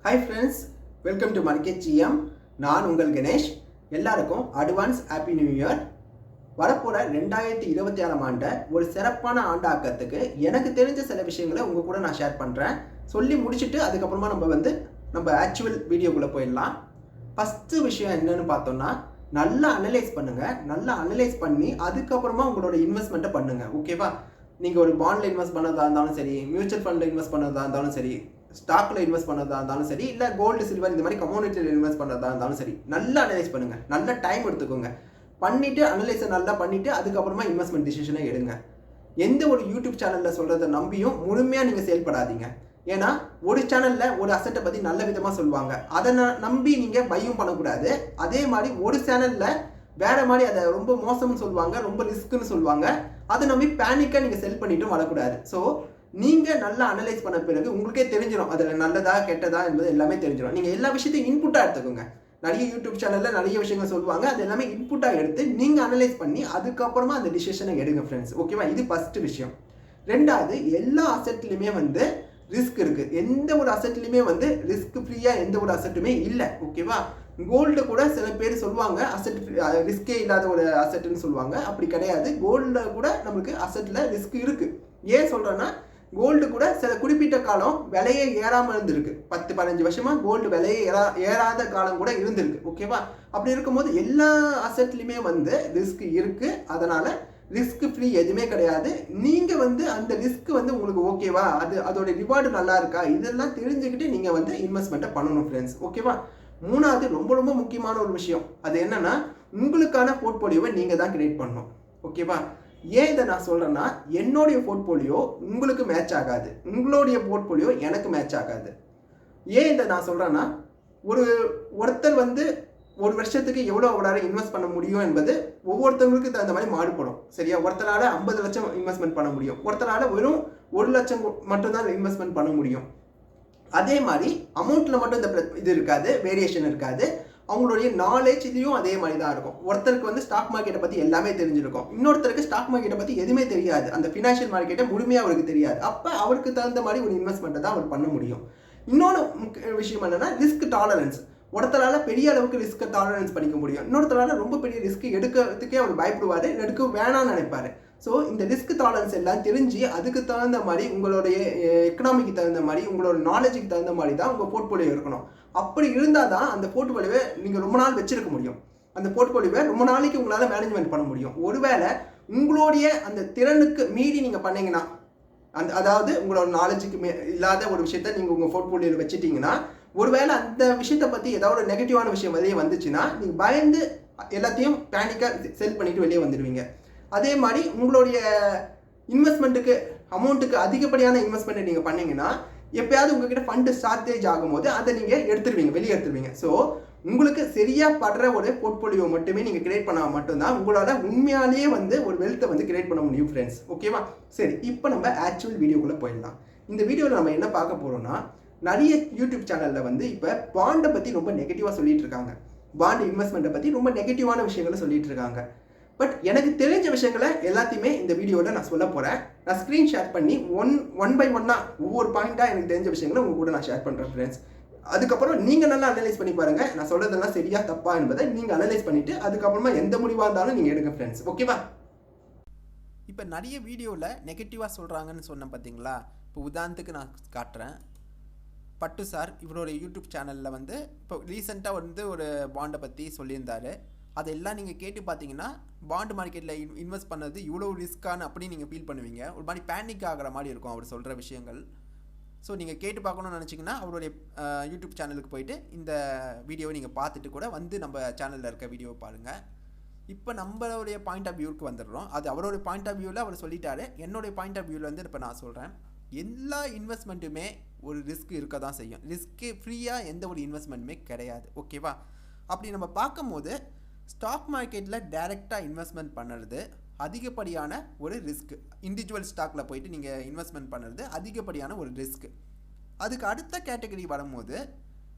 Hi friends, welcome to market GM. நான் உங்கள் கணேஷ். எல்லாருக்கும் அட்வான்ஸ் ஹாப்பி நியூ இயர். வரப்போகிற 2026ஆம் ஆண்டை ஒரு சிறப்பான ஆண்டாக்கிறதுக்கு எனக்கு தெரிஞ்ச சில விஷயங்களை உங்கள் கூட நான் ஷேர் பண்ணுறேன். சொல்லி முடிச்சுட்டு அதுக்கப்புறமா நம்ம ஆக்சுவல் வீடியோக்குள்ளே போயிடலாம். ஃபஸ்ட்டு விஷயம் என்னன்னு பார்த்தோம்னா, நல்லா அனலைஸ் பண்ணுங்கள். நல்லா அனலைஸ் பண்ணி அதுக்கப்புறமா உங்களோட இன்வெஸ்ட்மெண்ட்டை பண்ணுங்கள். ஓகேவா? நீங்கள் ஒரு பாண்டில் இன்வெஸ்ட் பண்ணதா இருந்தாலும் சரி, மியூச்சுவல் ஃபண்டில் இன்வெஸ்ட் பண்ணதா இருந்தாலும் சரி, ஸ்டாக்ல இன்வெஸ்ட் பண்ணதா இருந்தாலும் சரி, இல்லை கோல்டு சில்வர் இந்த மாதிரி கம்யூனிட்டியில் இன்வெஸ்ட் பண்ணதா இருந்தாலும் சரி, நல்லா அனலைஸ் பண்ணுங்கள். நல்ல டைம் எடுத்துக்கோங்க. பண்ணிவிட்டு அனலைஸை நல்லா பண்ணிவிட்டு அதுக்கப்புறமா இன்வெஸ்ட்மெண்ட் டிசிஷனை எடுங்க. எந்த ஒரு யூடியூப் சேனலில் சொல்கிறத நம்பியும் முழுமையாக நீங்கள் செயல்படாதீங்க. ஏன்னா ஒரு சேனலில் ஒரு அசட்டை பற்றி நல்ல விதமாக சொல்லுவாங்க, அதை நம்பி நீங்கள் பையும் பண்ணக்கூடாது. அதே மாதிரி ஒரு சேனலில் வேற மாதிரி அதை ரொம்ப மோசம்னு சொல்லுவாங்க, ரொம்ப ரிஸ்க்குன்னு சொல்லுவாங்க, அதை நம்பி பேனிக்காக நீங்கள் செல் பண்ணிட்டும் வரக்கூடாது. ஸோ நீங்கள் நல்லா அனலைஸ் பண்ண பிறகு உங்களுக்கே தெரிஞ்சிடும் அதில் நல்லதா கெட்டதா என்பது எல்லாமே தெரிஞ்சிடும். நீங்கள் எல்லா விஷயத்தையும் இன்புட்டாக எடுத்துக்கோங்க. நிறைய யூடியூப் சேனலில் நிறைய விஷயங்கள் சொல்லுவாங்க, அது எல்லாமே இன்புட்டாக எடுத்து நீங்கள் அனலைஸ் பண்ணி அதுக்கப்புறமா அந்த டிசிஷனை எடுங்க ஃப்ரெண்ட்ஸ். ஓகேவா? இது ஃபஸ்ட்டு விஷயம். ரெண்டாவது, எல்லா அசட்லையுமே ரிஸ்க் இருக்குது. எந்த ஒரு அசட்லையுமே ரிஸ்க் ஃப்ரீயாக எந்த ஒரு அசட்டுமே இல்லை. ஓகேவா? கோல்டு கூட சில பேர் சொல்லுவாங்க அசட் ரிஸ்கே இல்லாத ஒரு அசட்டுன்னு சொல்லுவாங்க. அப்படி கிடையாது. கோல்டில் கூட நம்மளுக்கு அசட்டில் ரிஸ்க் இருக்குது. ஏன் சொல்கிறேன்னா, கோல்டு கூட சில குறிப்பிட்ட காலம் விலையே ஏறாமல் இருந்திருக்கு. 10-15 வருஷமாக கோல்டு விலையே ஏறாத காலம் கூட இருந்திருக்கு. ஓகேவா? அப்படி இருக்கும்போது எல்லா அசட்லையுமே ரிஸ்க் இருக்குது. அதனால் ரிஸ்க் ஃப்ரீ எதுவுமே கிடையாது. நீங்கள் அந்த ரிஸ்க் உங்களுக்கு ஓகேவா, அதோட ரிவார்டு நல்லா இருக்கா, இதெல்லாம் தெரிஞ்சுக்கிட்டு நீங்கள் இன்வெஸ்ட்மெண்ட்டை பண்ணணும் ஃப்ரெண்ட்ஸ். ஓகேவா? மூணாவது, ரொம்ப ரொம்ப முக்கியமான ஒரு விஷயம், அது என்னன்னா, உங்களுக்கான போர்ட்போலியோவை நீங்கள் தான் கிரியேட் பண்ணணும். ஓகேவா? ஏன் இதை நான் சொல்கிறேன்னா, என்னுடைய போர்ட்போலியோ உங்களுக்கு மேட்ச் ஆகாது, உங்களுடைய போர்ட்போலியோ எனக்கு மேட்ச் ஆகாது. ஏன் இதை நான் சொல்கிறேன்னா, ஒருத்தர் ஒரு வருஷத்துக்கு எவ்வளோ அவரால் இன்வெஸ்ட் பண்ண முடியும் என்பது ஒவ்வொருத்தவங்களுக்கு தகுந்த மாதிரி மாறுபடும். சரியா? ஒருத்தரால் 50 லட்சம் இன்வெஸ்ட்மெண்ட் பண்ண முடியும், ஒருத்தரால் வெறும் 1 லட்சம் மட்டும்தான் இன்வெஸ்ட்மெண்ட் பண்ண முடியும். அதே மாதிரி அமௌண்ட்டில் மட்டும் இது இருக்காது, வேரியேஷன் இருக்காது. அவங்களுடைய நாலேஜ்லையும் அதே மாதிரி தான் இருக்கும். ஒருத்தருக்கு ஸ்டாக் மார்க்கெட்டை பற்றி எல்லாமே தெரிஞ்சிருக்கும், இன்னொருத்தருக்கு ஸ்டாக் மார்க்கெட்டை பற்றி எதுவுமே தெரியாது, அந்த ஃபினான்ஷியல் மார்க்கெட்டை முழுமையாக அவருக்கு தெரியாது. அப்போ அவருக்கு தகுந்த மாதிரி ஒரு இன்வெஸ்ட்மெண்ட்டை தான் அவர் பண்ண முடியும். இன்னொன்று விஷயம் என்னென்னா, ரிஸ்க் டாலரன்ஸ். ஒருத்தரால் பெரிய அளவுக்கு ரிஸ்க் டாலரன்ஸ் பண்ணிக்க முடியும், இன்னொருத்தரால் ரொம்ப பெரிய ரிஸ்க் எடுக்கிறதுக்கே அவர் பயப்படுவார், எடுக்க வேணாம்னு நினைப்பார். ஸோ இந்த ரிஸ்க் டாலரன்ஸ் எல்லாம் தெரிஞ்சு அதுக்கு தகுந்த மாதிரி உங்களுடைய எக்கனாமிக்கு தகுந்த மாதிரி உங்களோட நாலேஜுக்கு தகுந்த மாதிரி தான் உங்கள் போர்ட்போலியோ இருக்கணும். அப்படி இருந்தால் தான் அந்த போர்ட்போலியோவை நீங்கள் ரொம்ப நாள் வச்சிருக்க முடியும். அந்த போர்ட்போலியோவை ரொம்ப நாளைக்கு உங்களால் மேனேஜ்மெண்ட் பண்ண முடியும். ஒருவேளை உங்களுடைய அந்த திறனுக்கு மீறி நீங்கள் பண்ணீங்கன்னா, அதாவது உங்களோட நாலேஜுக்கு இல்லாத ஒரு விஷயத்த நீங்கள் உங்கள் போர்ட்போலியோவில் வச்சுட்டிங்கன்னா, ஒருவேளை அந்த விஷயத்தை பற்றி ஏதாவது ஒரு நெகட்டிவான விஷயம் வெளியே வந்துச்சுன்னா, நீங்கள் பயந்து எல்லாத்தையும் பேனிக்காக செல் பண்ணிவிட்டு வெளியே வந்துடுவீங்க. அதே மாதிரி உங்களுடைய இன்வெஸ்ட்மெண்ட்டுக்கு அமௌண்ட்டுக்கு அதிகப்படியான இன்வெஸ்ட்மெண்ட்டை நீங்கள் பண்ணிங்கன்னா, எப்போயாவது உங்ககிட்ட ஃபண்டு ஷார்ட்டேஜ் ஆகும்போது அதை நீங்கள் வெளியே எடுத்துருவீங்க. ஸோ உங்களுக்கு சரியாக படுற ஒரு போர்ட்போலியோ மட்டுமே நீங்கள் கிரியேட் பண்ணால் மட்டும்தான் உங்களால் உண்மையாலேயே ஒரு வெல்த்தை கிரியேட் பண்ண முடியும் ஃப்ரெண்ட்ஸ். ஓகேவா? சரி, இப்போ நம்ம ஆக்சுவல் வீடியோக்குள்ளே போயிடலாம். இந்த வீடியோவில் நம்ம என்ன பார்க்க போகிறோம்னா, நிறைய யூடியூப் சேனலில் இப்போ பாண்டை பற்றி ரொம்ப நெகட்டிவாக சொல்லிட்டு இருக்காங்க, பாண்ட் இன்வெஸ்ட்மெண்ட்டை பற்றி ரொம்ப நெகட்டிவான விஷயங்களை சொல்லிட்டு இருக்காங்க. பட் எனக்கு தெரிஞ்ச விஷயங்களை எல்லாத்தையுமே இந்த வீடியோவில் நான் சொல்ல போகிறேன். நான் ஸ்க்ரீன் ஷேர் பண்ணி ஒன் பை ஒன்னாக ஒவ்வொரு பாயிண்ட்டாக எனக்கு தெரிஞ்ச விஷயங்களை உங்கள் கூட நான் ஷேர் பண்ணுறேன் ஃப்ரெண்ட்ஸ். அதுக்கப்புறம் நீங்கள் நல்லா அனலைஸ் பண்ணி பாருங்கள், நான் சொல்கிறதெல்லாம் சரியா தப்பா என்பதை நீங்கள் அனலைஸ் பண்ணிவிட்டு அதுக்கப்புறமா எந்த முடிவாக இருந்தாலும் நீங்கள் எடுங்க ஃப்ரெண்ட்ஸ். ஓகேவா? இப்போ நிறைய வீடியோவில் நெகட்டிவாக சொல்கிறாங்கன்னு சொன்னேன் பார்த்தீங்களா? இப்போ உதாரணத்துக்கு நான் காட்டுறேன். பட்டு சார் இவரோட யூடியூப் சேனலில் இப்போ ரீசெண்டாக ஒரு பாண்டை பற்றி சொல்லியிருந்தார். அதெல்லாம் நீங்கள் கேட்டு பார்த்தீங்கன்னா, பாண்ட் மார்க்கெட்டில் இன்வெஸ்ட் பண்ணது இவ்வளோ ரிஸ்க்கான அப்படின்னு நீங்கள் ஃபீல் பண்ணுவீங்க. ஒரு மாதிரி பேனிக் ஆகிற மாதிரி இருக்கும் அவர் சொல்கிற விஷயங்கள். ஸோ நீங்கள் கேட்டு பார்க்கணுன்னு நினச்சிங்கன்னா அவருடைய யூடியூப் சேனலுக்கு போயிட்டு இந்த வீடியோவை நீங்கள் பார்த்துட்டு கூட நம்ம சேனலில் இருக்க வீடியோவை பாருங்கள். இப்போ நம்மளுடைய பாயிண்ட் ஆஃப் வியூவுக்கு வந்துடுறோம். அது அவருடைய பாயிண்ட் ஆஃப் வியூவில் அவர் சொல்லிட்டாரு. என்னுடைய பாயிண்ட் ஆஃப் வியூவில் இப்போ நான் சொல்கிறேன். எல்லா இன்வெஸ்ட்மெண்ட்டுமே ஒரு ரிஸ்க் இருக்க தான் செய்யும். ரிஸ்க்கு ஃப்ரீயாக எந்த ஒரு இன்வெஸ்ட்மெண்ட்டுமே கிடையாது. ஓகேவா? அப்படி நம்ம பார்க்கும்போது ஸ்டாக் மார்க்கெட்டில் டைரெக்டாக இன்வெஸ்ட்மெண்ட் பண்ணுறது அதிகப்படியான ஒரு ரிஸ்க். இண்டிவிஜுவல் ஸ்டாக்கில் போயிட்டு நீங்கள் இன்வெஸ்ட்மெண்ட் பண்ணுறது அதிகப்படியான ஒரு ரிஸ்க். அதுக்கு அடுத்த கேட்டகரி வரும்போது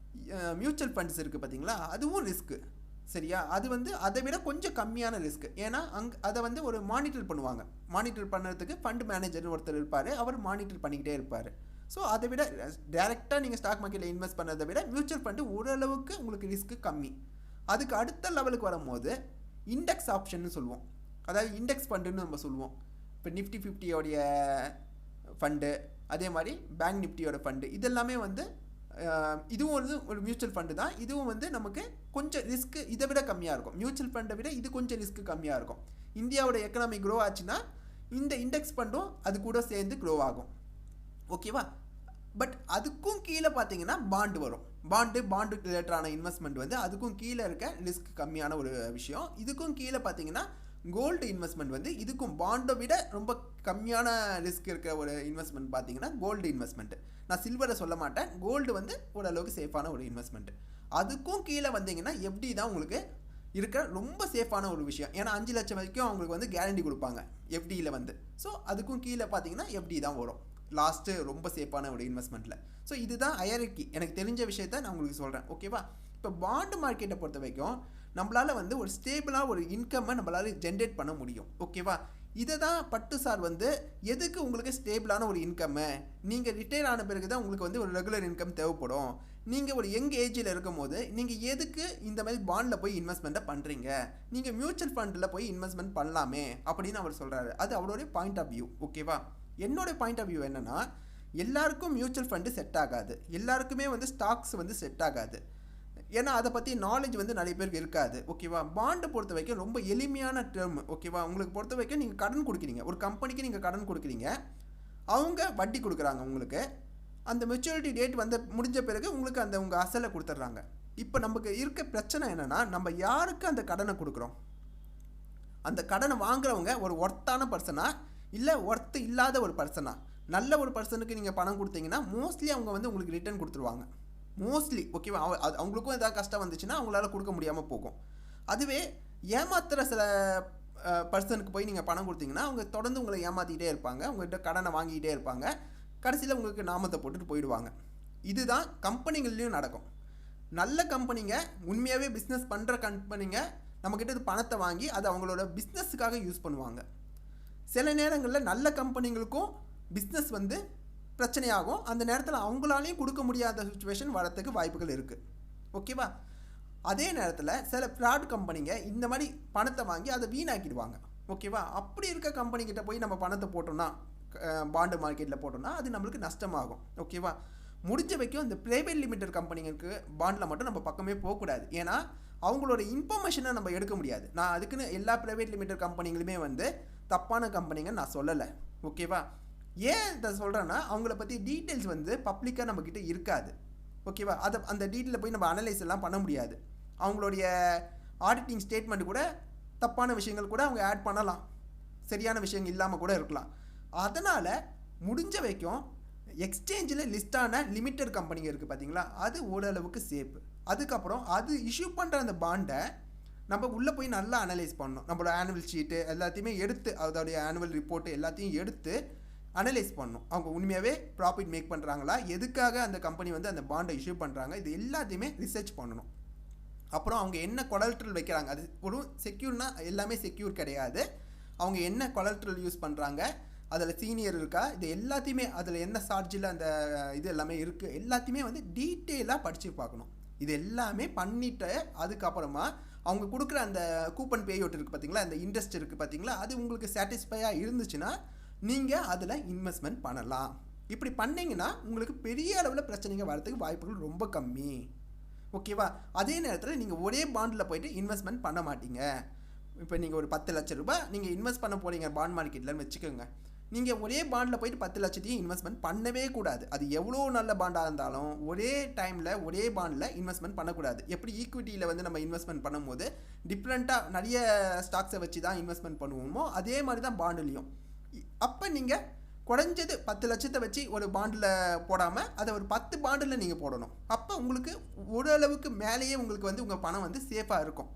மியூச்சுவல் ஃபண்ட்ஸ் இருக்குது பார்த்தீங்களா, அதுவும் ரிஸ்க்கு. சரியா? அது அதை விட கொஞ்சம் கம்மியான ரிஸ்க். ஏன்னா அதை ஒரு மானிட்டர் பண்ணுவாங்க. மானிட்டர் பண்ணுறதுக்கு ஃபண்ட் மேனேஜர்னு ஒருத்தர் இருப்பார், அவர் மானிட்டர் பண்ணிக்கிட்டே இருப்பார். ஸோ அதை விட டேரெக்டாக நீங்கள் ஸ்டாக் மார்க்கெட்டில் இன்வெஸ்ட் பண்ணுறதை விட மியூச்சுவல் ஃபண்டு ஓரளவுக்கு உங்களுக்கு ரிஸ்க்கு கம்மி. அதுக்கு அடுத்த லெவலுக்கு வரும்போது இண்டெக்ஸ் ஆப்ஷன்னு சொல்லுவோம், அதாவது இண்டெக்ஸ் ஃபண்டுன்னு நம்ம சொல்லுவோம். இப்போ நிஃப்டி 50யோடைய ஃபண்டு, அதே மாதிரி பேங்க் நிஃப்டியோட ஃபண்டு, இதெல்லாமே வந்து இதுவும் வந்து ஒரு மியூச்சுவல் ஃபண்டு தான். இதுவும் வந்து நமக்கு கொஞ்சம் ரிஸ்க்கு இதை விட கம்மியாக இருக்கும். மியூச்சுவல் ஃபண்டை விட இது கொஞ்சம் ரிஸ்க்கு கம்மியாக இருக்கும். இந்தியாவோட எக்கனாமி க்ரோ ஆச்சுன்னா இந்த இண்டெக்ஸ் ஃபண்டும் அது கூட சேர்ந்து க்ரோ ஆகும். ஓகேவா? பட் அதுக்கும் கீழே பார்த்தீங்கன்னா பாண்டு வரும். பாண்டு ரிலேட்டடான இன்வெஸ்ட்மெண்ட் வந்து அதுக்கும் கீழே இருக்க ரிஸ்க் கம்மியான ஒரு விஷயம். இதுக்கும் கீழே பார்த்தீங்கன்னா கோல்டு இன்வெஸ்ட்மெண்ட் வந்து இதுக்கும் பாண்டை விட ரொம்ப கம்மியான ரிஸ்க் இருக்கிற ஒரு இன்வெஸ்ட்மெண்ட் பார்த்தீங்கன்னா கோல்டு இன்வெஸ்ட்மெண்ட். நான் சில்வரை சொல்ல மாட்டேன், கோல்டு வந்து ஓரளவுக்கு சேஃபான ஒரு இன்வெஸ்ட்மெண்ட். அதுக்கும் கீழே வந்தீங்கன்னா எப்படி தான் உங்களுக்கு இருக்கிற ரொம்ப சேஃபான ஒரு விஷயம். ஏன்னா 5 லட்சம் வரைக்கும் அவங்களுக்கு வந்து கேரண்டி கொடுப்பாங்க எஃப்டியில் வந்து. ஸோ அதுக்கும் கீழே பார்த்தீங்கன்னா எஃப்டி தான் வரும் லாஸ்ட்டு ரொம்ப சேஃபான ஒரு இன்வெஸ்ட்மெண்ட்டில். ஸோ இதுதான் ஹையரார்கி. எனக்கு தெரிஞ்ச விஷயத்த நான் உங்களுக்கு சொல்கிறேன். ஓகேவா? இப்போ பாண்டு மார்க்கெட்டை பொறுத்த வரைக்கும் நம்மளால் வந்து ஒரு ஸ்டேபிளாக ஒரு இன்கம்மை நம்மளால் ஜென்ரேட் பண்ண முடியும். ஓகேவா? இதை தான் பட்டு சார் வந்து எதுக்கு உங்களுக்கு ஸ்டேபிளான ஒரு இன்கம்மு, நீங்கள் ரிட்டையர் ஆன பிறகு தான் உங்களுக்கு வந்து ஒரு ரெகுலர் இன்கம் தேவைப்படும். நீங்கள் ஒரு யங் ஏஜில் இருக்கும் போது நீங்கள் எதுக்கு இந்த மாதிரி பாண்டில் போய் இன்வெஸ்ட்மெண்ட்டை பண்ணுறீங்க, நீங்கள் மியூச்சுவல் ஃபண்டில் போய் இன்வெஸ்ட்மெண்ட் பண்ணலாமே அப்படின்னு அவர் சொல்கிறாரு. அது அவருடைய பாயிண்ட் ஆஃப் வியூ. ஓகேவா? என்னோடய பாயிண்ட் ஆஃப் வியூ என்னென்னா, எல்லாருக்கும் மியூச்சுவல் ஃபண்டு செட் ஆகாது, எல்லாருக்குமே வந்து ஸ்டாக்ஸ் வந்து செட் ஆகாது. ஏன்னா அதை பற்றி நாலேஜ் வந்து நிறைய பேருக்கு இருக்காது. ஓகேவா? பாண்டை பொறுத்த வரைக்கும் ரொம்ப எளிமையான டேர்ம். ஓகேவா? உங்களுக்கு பொறுத்த வரைக்கும் நீங்கள் கடன் கொடுக்குறீங்க, ஒரு கம்பெனிக்கு நீங்கள் கடன் கொடுக்குறீங்க, அவங்க வட்டி கொடுக்குறாங்க உங்களுக்கு. அந்த மெச்சூரிட்டி டேட் முடிஞ்ச பிறகு உங்களுக்கு அந்த உங்கள் அசலை கொடுத்துட்றாங்க. இப்போ நமக்கு இருக்க பிரச்சனை என்னென்னா, நம்ம யாருக்கு அந்த கடனை கொடுக்குறோம்? அந்த கடனை வாங்குறவங்க ஒரு ஒர்த்தான பர்சனா இல்லை ஒர்த்து இல்லாத ஒரு பர்சனா? நல்ல ஒரு பர்சனுக்கு நீங்கள் பணம் கொடுத்தீங்கன்னா மோஸ்ட்லி அவங்க வந்து உங்களுக்கு ரிட்டர்ன் கொடுத்துருவாங்க மோஸ்ட்லி. ஓகேவா? அவங்களுக்கும் ஏதாவது கஷ்டம் வந்துச்சுன்னா அவங்களால கொடுக்க முடியாமல் போகும். அதுவே ஏமாத்துகிற சில பர்சனுக்கு போய் நீங்கள் பணம் கொடுத்தீங்கன்னா அவங்க தொடர்ந்து உங்களை ஏமாற்றிக்கிட்டே இருப்பாங்க, உங்கள்கிட்ட கடனை வாங்கிக்கிட்டே இருப்பாங்க, கடைசியில் உங்களுக்கு நாமத்தை போட்டுட்டு போயிடுவாங்க. இதுதான் கம்பெனிகள்லேயும் நடக்கும். நல்ல கம்பெனிங்க, உண்மையாகவே பிஸ்னஸ் பண்ணுற கம்பெனிங்க நம்மக்கிட்ட பணத்தை வாங்கி அதை அவங்களோட பிஸ்னஸுக்காக யூஸ் பண்ணுவாங்க. சில நேரங்களில் நல்ல கம்பெனிங்களுக்கும் பிஸ்னஸ் வந்து பிரச்சனையாகும். அந்த நேரத்தில் அவங்களாலையும் கொடுக்க முடியாத சுச்சுவேஷன் வரத்துக்கு வாய்ப்புகள் இருக்குது. ஓகேவா? அதே நேரத்தில் சில ஃப்ராட் கம்பெனிங்க இந்த மாதிரி பணத்தை வாங்கி அதை வீணாக்கிடுவாங்க. ஓகேவா? அப்படி இருக்க கம்பெனிக்கிட்ட போய் நம்ம பணத்தை போட்டோம்னா, பாண்டு மார்க்கெட்டில் போட்டோம்னா அது நம்மளுக்கு நஷ்டமாகும். ஓகேவா? முடிஞ்ச வரைக்கும் இந்த ப்ரைவேட் லிமிடெட் கம்பெனிங்களுக்கு பாண்டில் மட்டும் நம்ம பக்கமே போகக்கூடாது. ஏன்னா அவங்களோட இன்ஃபர்மேஷனை நம்ம எடுக்க முடியாது. நான் அதுக்குன்னு எல்லா ப்ரைவேட் லிமிடெட் கம்பெனிங்களுமே வந்து தப்பான கம்பெனிங்க நான் சொல்லலை. ஓகேவா? ஏன் இதை சொல்கிறேன்னா, அவங்கள பற்றி டீட்டெயில்ஸ் வந்து பப்ளிக்காக நம்மக்கிட்ட இருக்காது. ஓகேவா? அந்த டீட்டெயிலில் போய் நம்ம அனலைஸ் எல்லாம் பண்ண முடியாது. அவங்களுடைய ஆடிட்டிங் ஸ்டேட்மெண்ட் கூட தப்பான விஷயங்கள் கூட அவங்க ஆட் பண்ணலாம், சரியான விஷயங்கள் இல்லாமல் கூட இருக்கலாம். அதனால் முடிஞ்ச வரைக்கும் எக்ஸ்சேஞ்சில் லிஸ்டான லிமிட்டட் கம்பெனிங்க இருக்குது பார்த்தீங்களா, அது ஓரளவுக்கு சேஃபு. அதுக்கப்புறம் அது இஷ்யூ பண்ணுற அந்த பாண்டை நம்ம உள்ளே போய் நல்லா அனலைஸ் பண்ணணும். நம்மளோட ஆனுவல் ஷீட்டு எல்லாத்தையுமே எடுத்து, அதோடைய ஆனுவல் ரிப்போர்ட்டு எல்லாத்தையும் எடுத்து அனலைஸ் பண்ணணும். அவங்க உண்மையாகவே ப்ராஃபிட் மேக் பண்ணுறாங்களா, எதுக்காக அந்த கம்பெனி வந்து அந்த பாண்டை இஷ்யூ பண்ணுறாங்க, இது எல்லாத்தையுமே ரிசர்ச் பண்ணணும். அப்புறம் அவங்க என்ன கொலட்ரல் வைக்கிறாங்க, அது ஒரு செக்யூர்னா எல்லாமே செக்யூர் கிடையாது. அவங்க என்ன கொலட்ரல் யூஸ் பண்ணுறாங்க, அதில் சீனியர் இருக்கா, இது எல்லாத்தையுமே, அதில் என்ன சார்ஜில் அந்த இது எல்லாமே இருக்குது, எல்லாத்தையுமே வந்து டீட்டெயிலாக படித்து பார்க்கணும். இது எல்லாமே பண்ணிவிட்டு அதுக்கப்புறமா அவங்க கொடுக்குற அந்த கூப்பன் பேஅவுட் இருக்குது பார்த்தீங்களா, அந்த இன்ட்ரெஸ்ட் இருக்குது பார்த்தீங்களா, அது உங்களுக்கு சாட்டிஸ்ஃபையாக இருந்துச்சுன்னா நீங்கள் அதில் இன்வெஸ்ட்மெண்ட் பண்ணலாம். இப்படி பண்ணிங்கன்னா உங்களுக்கு பெரிய அளவில் பிரச்சனைங்க வரதுக்கு வாய்ப்புகள் ரொம்ப கம்மி. ஓகேவா? அதே நேரத்தில் நீங்கள் ஒரே பாண்டில் போய்ட்டு இன்வெஸ்ட்மெண்ட் பண்ண மாட்டீங்க. இப்போ நீங்கள் ஒரு 10 லட்சம் ரூபாய் நீங்கள் இன்வெஸ்ட் பண்ண போகிறீங்க பாண்ட் மார்க்கெட்டில்னு வச்சுக்கோங்க. நீங்கள் ஒரே பாண்டில் போய்ட்டு 10 லட்சத்தையும் இன்வெஸ்ட்மெண்ட் பண்ணவே கூடாது. அது எவ்வளோ நல்ல பாண்டாக இருந்தாலும் ஒரே டைமில் ஒரே பாண்டில் இன்வெஸ்ட்மெண்ட் பண்ணக்கூடாது. எப்படி ஈக்விட்டியில் வந்து நம்ம இன்வெஸ்ட்மெண்ட் பண்ணும்போது டிஃப்ரெண்ட்டாக நிறைய ஸ்டாக்ஸை வச்சு தான் இன்வெஸ்ட்மெண்ட் பண்ணுவோமோ, அதே மாதிரி தான் பாண்டுலேயும். அப்போ நீங்கள் குறைஞ்சது 10 லட்சத்தை வச்சு ஒரு பாண்டில் போடாமல் அதை ஒரு 10 பாண்டில் நீங்கள் போடணும். அப்போ உங்களுக்கு ஓரளவுக்கு மேலேயே உங்களுக்கு வந்து உங்கள் பணம் வந்து சேஃபாக இருக்கும்.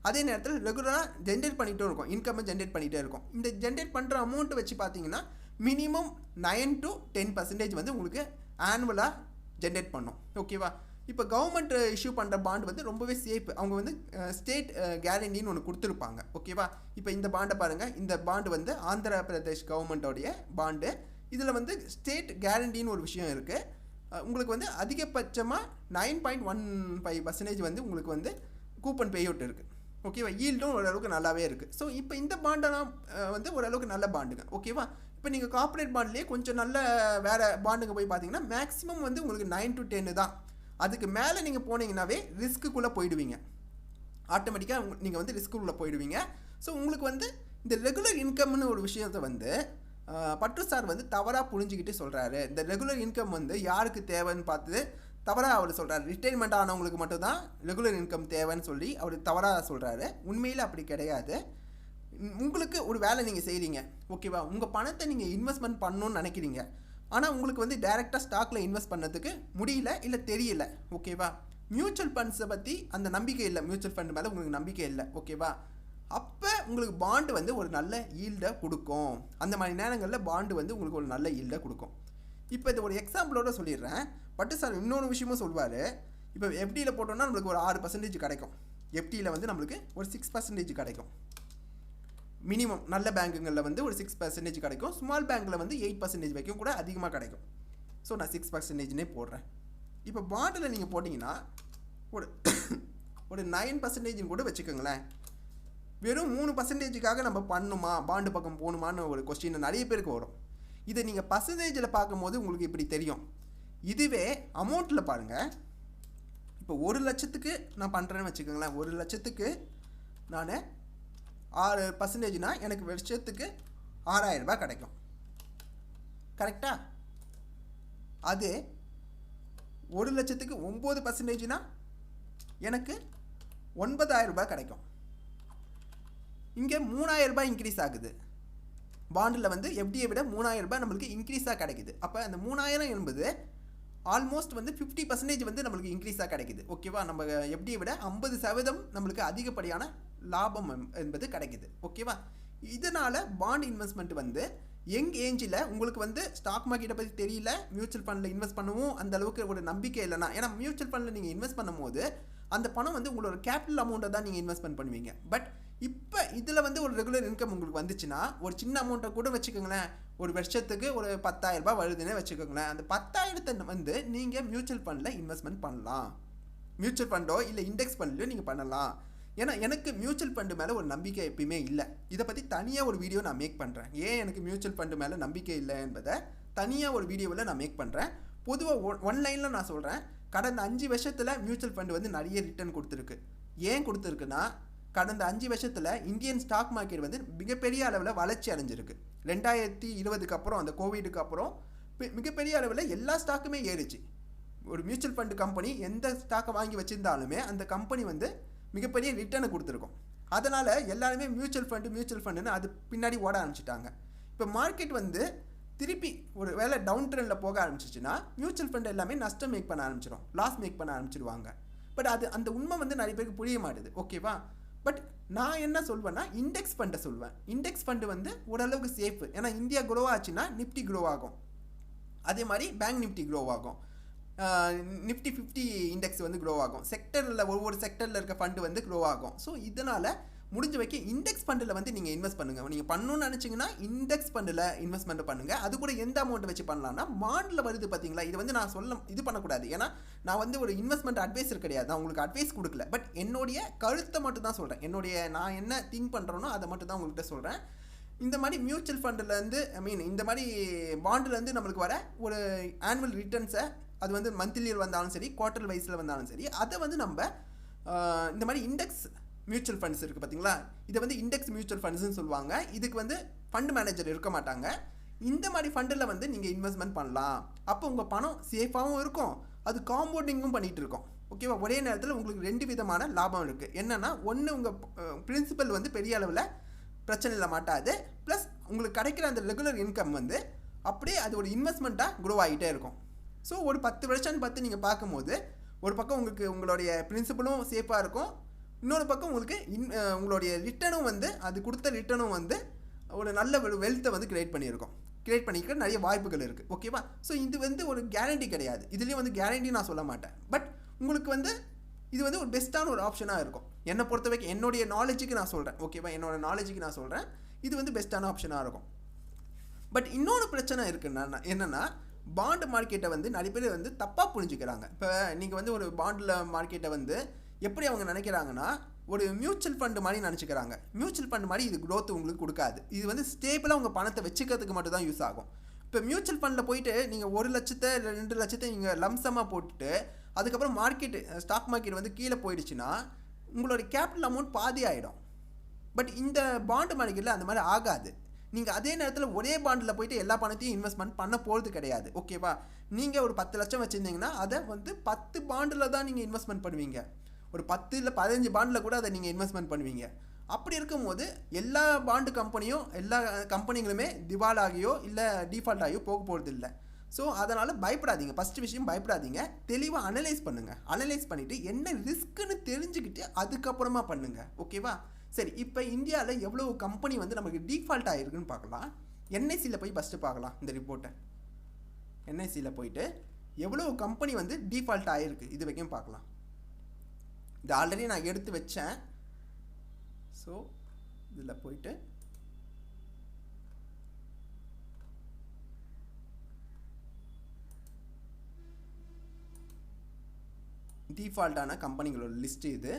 அதே நேரத்தில் ரெகுலராக ஜென்ரேட் பண்ணிகிட்டே இருக்கும், இன்கம்மை ஜென்ரேட் பண்ணிகிட்டே இருக்கும். இந்த ஜென்ரேட் பண்ணுற அமௌண்ட்டு வச்சு பார்த்தீங்கன்னா மினிமம் 9 to 10% வந்து உங்களுக்கு ஆனுவலாக ஜென்ரேட் பண்ணும். ஓகேவா? இப்போ கவர்மெண்ட் இஷ்யூ பண்ணுற பாண்டு வந்து ரொம்பவே சேஃப். அவங்க வந்து ஸ்டேட் கேரண்டின்னு ஒன்று கொடுத்துருப்பாங்க. ஓகேவா? இப்போ இந்த பாண்டை பாருங்கள், இந்த பாண்டு வந்து ஆந்திர பிரதேஷ் கவர்மெண்ட்டோடைய பாண்டு. இதில் வந்து ஸ்டேட் கேரண்டின்னு ஒரு விஷயம் இருக்குது. உங்களுக்கு வந்து அதிகபட்சமாக 9.15% வந்து உங்களுக்கு வந்து கூப்பன் பே அவுட் இருக்குது. ஓகேவா, ஈல்டும் ஓரளவுக்கு நல்லாவே இருக்குது. ஸோ இப்போ இந்த பாண்டெல்லாம் வந்து ஓரளவுக்கு நல்ல பாண்டுங்க. ஓகேவா, இப்போ நீங்கள் கார்ப்பரேட் பாண்ட்லேயே கொஞ்சம் நல்ல வேறு பாண்டுங்க போய் பார்த்தீங்கன்னா மேக்ஸிமம் வந்து உங்களுக்கு 9 to 10 தான். அதுக்கு மேலே நீங்கள் போனீங்கன்னாவே ரிஸ்க்குள்ளே போயிடுவீங்க. ஆட்டோமேட்டிக்காக நீங்கள் வந்து ரிஸ்க்குள்ளே போயிடுவீங்க. ஸோ உங்களுக்கு வந்து இந்த ரெகுலர் இன்கம்னு ஒரு விஷயத்தை வந்து பட்டு சார் வந்து தவறாக புரிஞ்சுக்கிட்டு சொல்கிறாரு. இந்த ரெகுலர் இன்கம் வந்து யாருக்கு தேவைன்னு பார்த்து தவறாக அவர் சொல்கிறார். ரிட்டைர்மெண்ட் ஆனவங்களுக்கு மட்டும்தான் ரெகுலர் இன்கம் தேவைன்னு சொல்லி அவர் தவறாக சொல்கிறாரு. உண்மையில் அப்படி கிடையாது. உங்களுக்கு ஒரு வேலை நீங்கள் செய்கிறீங்க, ஓகேவா, உங்கள் பணத்தை நீங்கள் இன்வெஸ்ட்மெண்ட் பண்ணணும்னு நினைக்கிறீங்க. ஆனால் உங்களுக்கு வந்து டைரெக்டாக ஸ்டாக்கில் இன்வெஸ்ட் பண்ணதுக்கு முடியல, இல்லை தெரியல. ஓகேவா, மியூச்சுவல் ஃபண்ட்ஸை பற்றி அந்த நம்பிக்கை இல்லை, மியூச்சுவல் ஃபண்ட் மேலே உங்களுக்கு நம்பிக்கை இல்லை. ஓகேவா, அப்போ உங்களுக்கு பாண்டு வந்து ஒரு நல்ல ஈல்டை கொடுக்கும். அந்த மாதிரி நேரங்களில் பாண்டு வந்து உங்களுக்கு ஒரு நல்ல ஈல்டை கொடுக்கும். இப்போ இது ஒரு எக்ஸாம்பிளோட சொல்லிடுறேன். பட்டு சார் இன்னொரு விஷயமும் சொல்வார். இப்போ எஃப்டியில் போட்டோம்னா நம்மளுக்கு ஒரு 6% கிடைக்கும். எஃப்டியில் வந்து நம்மளுக்கு ஒரு 6% கிடைக்கும். மினிமம் நல்ல பேங்குங்களில் வந்து ஒரு 6% கிடைக்கும். ஸ்மால் பேங்க்கில் வந்து 8% வரைக்கும் கூட அதிகமாக கிடைக்கும். ஸோ நான் 6%னே போடுறேன். இப்போ பாண்டில் நீங்கள் போட்டிங்கன்னா ஒரு 9% கூட வச்சுக்கோங்களேன். வெறும் 3%க்காக நம்ம பண்ணணுமா, பாண்டு பக்கம் போகணுமான்னு ஒரு கொஸ்டின் நிறைய பேருக்கு வரும். இதை நீங்கள் பர்சன்டேஜில் பார்க்கும்போது உங்களுக்கு இப்படி தெரியும். இதுவே அமௌண்ட்டில் பாருங்கள். இப்போ 1 லட்சத்துக்கு நான் பண்ணுறேன்னு வச்சுக்கோங்களேன். 1 லட்சத்துக்கு நான் 6%னா எனக்கு வருஷத்துக்கு 6000 ரூபாய் கிடைக்கும். கரெக்டாக? அது 1 லட்சத்துக்கு 9%னா எனக்கு 9000 ரூபாய் கிடைக்கும். இங்கே 3000 ரூபாய் இன்க்ரீஸ் ஆகுது. பாண்டில் வந்து எஃப்டியை விட 3000 ரூபாய் நம்மளுக்கு இன்க்ரீஸாக கிடைக்குது. அப்போ அந்த 3000 என்பது ஆல்மோஸ்ட் வந்து 50% வந்து நம்மளுக்கு இன்க்ரீஸாக கிடைக்குது. ஓகேவா, நம்ம எஃப்டியை விட 50% நம்மளுக்கு அதிகப்படியான லாபம் என்பது கிடைக்குது. ஓகேவா, இதனால் பாண்ட் இன்வெஸ்ட்மெண்ட் வந்து யங் ஏஜில் உங்களுக்கு வந்து ஸ்டாக் மார்க்கெட்டை பற்றி தெரியல, மியூச்சுவல் ஃபண்டில் இன்வெஸ்ட் பண்ணவும் அந்த அளவுக்கு ஒரு நம்பிக்கை இல்லைனா, ஏன்னா மியூச்சுவல் ஃபண்டில் நீங்கள் இன்வெஸ்ட் பண்ணும்போது அந்த பணம் வந்து உங்களோட கேபிட்டல் அமௌண்ட்டை தான் நீங்கள் இன்வெஸ்ட்மெண்ட் பண்ணுவீங்க. பட் இப்போ இதில் வந்து ஒரு ரெகுலர் இன்கம் உங்களுக்கு வந்துச்சுன்னா ஒரு சின்ன அமௌண்ட்டை கூட வச்சுக்கோங்களேன். ஒரு வருஷத்துக்கு ஒரு 10,000 ரூபாய் வருதுன்னு வச்சுக்கோங்களேன். அந்த 10,000 வந்து நீங்கள் மியூச்சுவல் ஃபண்டில் இன்வெஸ்ட்மெண்ட் பண்ணலாம். மியூச்சுவல் ஃபண்டோ இல்லை இண்டெக்ஸ் ஃபண்ட்லையோ நீங்கள் பண்ணலாம். ஏன்னா எனக்கு மியூச்சுவல் ஃபண்டு மேலே ஒரு நம்பிக்கை எப்பயுமே இல்லை. இதை பற்றி தனியாக ஒரு வீடியோ நான் மேக் பண்ணுறேன். ஏன் எனக்கு மியூச்சுவல் ஃபண்டு மேலே நம்பிக்கை இல்லை என்பதை தனியாக ஒரு வீடியோவில் நான் மேக் பண்ணுறேன். பொதுவாக ஒன்லைனில் நான் சொல்கிறேன். கடந்த 5 வருஷத்தில் மியூச்சுவல் ஃபண்டு வந்து நிறைய ரிட்டர்ன் கொடுத்துருக்கு. ஏன் கொடுத்துருக்குன்னா, கடந்த 5 வருஷத்தில் இந்தியன் ஸ்டாக் மார்க்கெட் வந்து மிகப்பெரிய அளவில் வளர்ச்சி அடைஞ்சிருக்கு. 2020க்கு அப்புறம், அந்த கோவிடுக்கு அப்புறம் மிகப்பெரிய அளவில் எல்லா ஸ்டாக்குமே ஏறிச்சு. ஒரு மியூச்சுவல் ஃபண்டு கம்பெனி எந்த ஸ்டாக்கை வாங்கி வச்சுருந்தாலுமே அந்த கம்பெனி வந்து மிகப்பெரிய ரிட்டர்னை கொடுத்துருக்கோம். அதனால் எல்லாருமே மியூச்சுவல் ஃபண்டுன்னு அது பின்னாடி ஓட ஆரம்பிச்சிட்டாங்க. இப்போ மார்க்கெட் வந்து திருப்பி ஒரு வேளை டவுன் ட்ரெண்டில் போக ஆரம்பிச்சிச்சுன்னா மியூச்சுவல் ஃபண்ட் எல்லாமே நஷ்டம் மேக் பண்ண ஆரம்பிச்சிடும், லாஸ் மேக் பண்ண ஆரம்பிச்சிடுவாங்க. பட் அந்த உண்மை வந்து நிறைய பேருக்கு புரிய மாட்டுது. ஓகேவா, பட் நான் என்ன சொல்வேன்னா இண்டெக்ஸ் ஃபண்டை சொல்வேன். இண்டெக்ஸ் ஃபண்டு வந்து ஓரளவுக்கு சேஃபு. ஏன்னா இந்தியா க்ரோ ஆச்சுன்னா நிஃப்டி க்ரோ ஆகும், அதே மாதிரி பேங்க் நிஃப்டி க்ரோ ஆகும், நிஃப்டி 50 இண்டெக்ஸ் வந்து க்ரோ ஆகும், செக்டரில் ஒவ்வொரு செக்டரில் இருக்க ஃபண்டு வந்து க்ரோ ஆகும். ஸோ இதனால் முடிஞ்ச வைக்க இண்டெக்ஸ் ஃபண்டில் வந்து நீங்கள் இன்வெஸ்ட் பண்ணுங்கள். நீங்கள் பண்ணணும்னு நினச்சிங்கன்னா இண்டெக்ஸ் ஃபண்டில் இன்வெஸ்ட்மெண்ட் பண்ணுங்கள். அது கூட எந்த அமௌண்ட்டை வச்சு பண்ணலாம்னா பாண்டில் வருது பார்த்தீங்களா, இது வந்து நான் இது பண்ணக்கூடாது. ஏன்னா நான் வந்து ஒரு இன்வெஸ்ட்மெண்ட் அட்வைஸர் கிடையாது, நான் உங்களுக்கு அட்வைஸ் கொடுக்கல. பட் என்னுடைய கருத்தை மட்டும் தான் சொல்கிறேன். நான் என்ன திங்க் பண்ணுறேனோ அதை மட்டும் தான் உங்கள்கிட்ட சொல்கிறேன். இந்த மாதிரி மியூச்சுவல் ஃபண்டுலேருந்து இந்த மாதிரி பாண்டுலேருந்து நம்மளுக்கு வர ஒரு ஆனுவல் ரிட்டர்ன்ஸை, அது வந்து மந்த்லியில் வந்தாலும் சரி, குவார்டர் வைஸில் வந்தாலும் சரி, அதை வந்து நம்ம இந்த மாதிரி இண்டெக்ஸ் மியூச்சுவல் ஃபண்ட்ஸ் இருக்குது பார்த்தீங்களா, இதை வந்து இண்டெக்ஸ் மியூச்சுவல் ஃபண்ட்ஸ்னு சொல்லுவாங்க. இதுக்கு வந்து ஃபண்டு மேனேஜர் இருக்க மாட்டாங்க. இந்த மாதிரி ஃபண்டில் வந்து நீங்கள் இன்வெஸ்ட்மெண்ட் பண்ணலாம். அப்போ உங்கள் பணம் சேஃபாகவும் இருக்கும், அது காம்பவுண்டிங்கும் பண்ணிகிட்டு இருக்கோம். ஓகேவா, ஒரே நேரத்தில் உங்களுக்கு 2 விதமான லாபம் இருக்குது. என்னென்னா, ஒன்று உங்கள் பிரின்சிபல் வந்து பெரிய அளவில் பிரச்சனையில் மாட்டாது, ப்ளஸ் உங்களுக்கு கிடைக்கிற அந்த ரெகுலர் இன்கம் வந்து அப்படியே அது ஒரு இன்வெஸ்ட்மெண்ட்டாக க்ரோ ஆகிட்டே இருக்கும். ஸோ ஒரு 10 வருஷம்னு பார்த்து நீங்கள் பார்க்கும்போது ஒரு பக்கம் உங்களுக்கு உங்களுடைய பிரின்சிபலும் சேஃபாக இருக்கும், இன்னொரு பக்கம் உங்களுக்கு உங்களுடைய ரிட்டர்னும் வந்து அது கொடுத்த ரிட்டர்னும் வந்து ஒரு நல்ல வெல்த்தை வந்து கிரியேட் பண்ணியிருக்க நிறைய வாய்ப்புகள் இருக்குது. ஓகேவா, ஸோ இது வந்து ஒரு கேரண்டி கிடையாது. இதுலேயும் வந்து கேரண்டி நான் சொல்ல மாட்டேன். பட் உங்களுக்கு வந்து இது வந்து ஒரு பெஸ்ட்டான ஒரு ஆப்ஷனாக இருக்கும். என்னை பொறுத்த வரைக்கும் என்னுடைய நாலேஜுக்கு நான் சொல்கிறேன். ஓகேவா, என்னோட நாலேஜுக்கு நான் சொல்கிறேன், இது வந்து பெஸ்ட்டான ஆப்ஷனாக இருக்கும். பட் இன்னொரு பிரச்சனை இருக்குன்னா என்னென்னா, பாண்டு மார்க்கெட்டை வந்து நிறைய பேர் வந்து தப்பாக புரிஞ்சுக்கிறாங்க. இப்போ நீங்கள் வந்து ஒரு பாண்டில் மார்க்கெட்டை வந்து எப்படி அவங்க நினைக்கிறாங்கன்னா, ஒரு மியூச்சுவல் ஃபண்டு மாதிரி நினச்சிக்கிறாங்க. மியூச்சுவல் ஃபண்டு மாதிரி இது க்ரோத் உங்களுக்கு கொடுக்காது. இது வந்து ஸ்டேபிளாக உங்கள் பணத்தை வச்சுக்கிறதுக்கு மட்டும் தான் யூஸ் ஆகும். இப்போ மியூச்சுவல் ஃபண்டில் போயிட்டு நீங்கள் 1 லட்சத்தை 2 லட்சத்தை நீங்கள் லம்சமாக போட்டுட்டு அதுக்கப்புறம் ஸ்டாக் மார்க்கெட் வந்து கீழே போயிடுச்சுன்னா உங்களோட கேபிட்டல் அமௌண்ட் பாதி ஆகிடும். பட் இந்த பாண்டு மார்க்கெட்டில் அந்த மாதிரி ஆகாது. நீங்கள் அதே நேரத்தில் ஒரே பாண்டில் போயிட்டு எல்லா பணத்தையும் இன்வெஸ்ட்மெண்ட் பண்ண போகிறது கிடையாது. ஓகேவா? நீங்கள் ஒரு 10 லட்சம் வச்சுருந்தீங்கன்னா அதை வந்து 10 பாண்டில் தான் நீங்கள் இன்வெஸ்ட்மெண்ட் பண்ணுவீங்க. ஒரு 10 இல்லை 15 பாண்டில் கூட அதை நீங்கள் இன்வெஸ்ட்மெண்ட் பண்ணுவீங்க. அப்படி இருக்கும்போது எல்லா பாண்டு கம்பெனியும் எல்லா கம்பெனிகளுமே திவாலாகியோ இல்லை டிஃபால்ட் ஆகியோ போக போகிறது இல்லை. ஸோ அதனால் பயப்படாதீங்க. ஃபஸ்ட்டு விஷயம் பயப்படாதீங்க. தெளிவாக அனலைஸ் பண்ணுங்கள். அனலைஸ் பண்ணிவிட்டு என்ன ரிஸ்க்குன்னு தெரிஞ்சுக்கிட்டு அதுக்கப்புறமா பண்ணுங்கள். ஓகேவா? சரி, இப்போ இந்தியாவில் எவ்வளோ கம்பெனி வந்து நமக்கு டிஃபால்ட் ஆகிருக்குன்னு பார்க்கலாம். என்ஐசியில் போய் ஃபஸ்ட்டு பார்க்கலாம் இந்த ரிப்போர்ட்டை. என்ஐசியில் போயிட்டு எவ்வளோ கம்பெனி வந்து டிஃபால்ட் ஆகிருக்கு இது வரைக்கும் பார்க்கலாம். இது ஆல்ரெடி நான் எடுத்து வச்சேன். ஸோ இதில் போயிட்டு டிஃபால்ட்டான கம்பெனிகளோட லிஸ்ட் இது.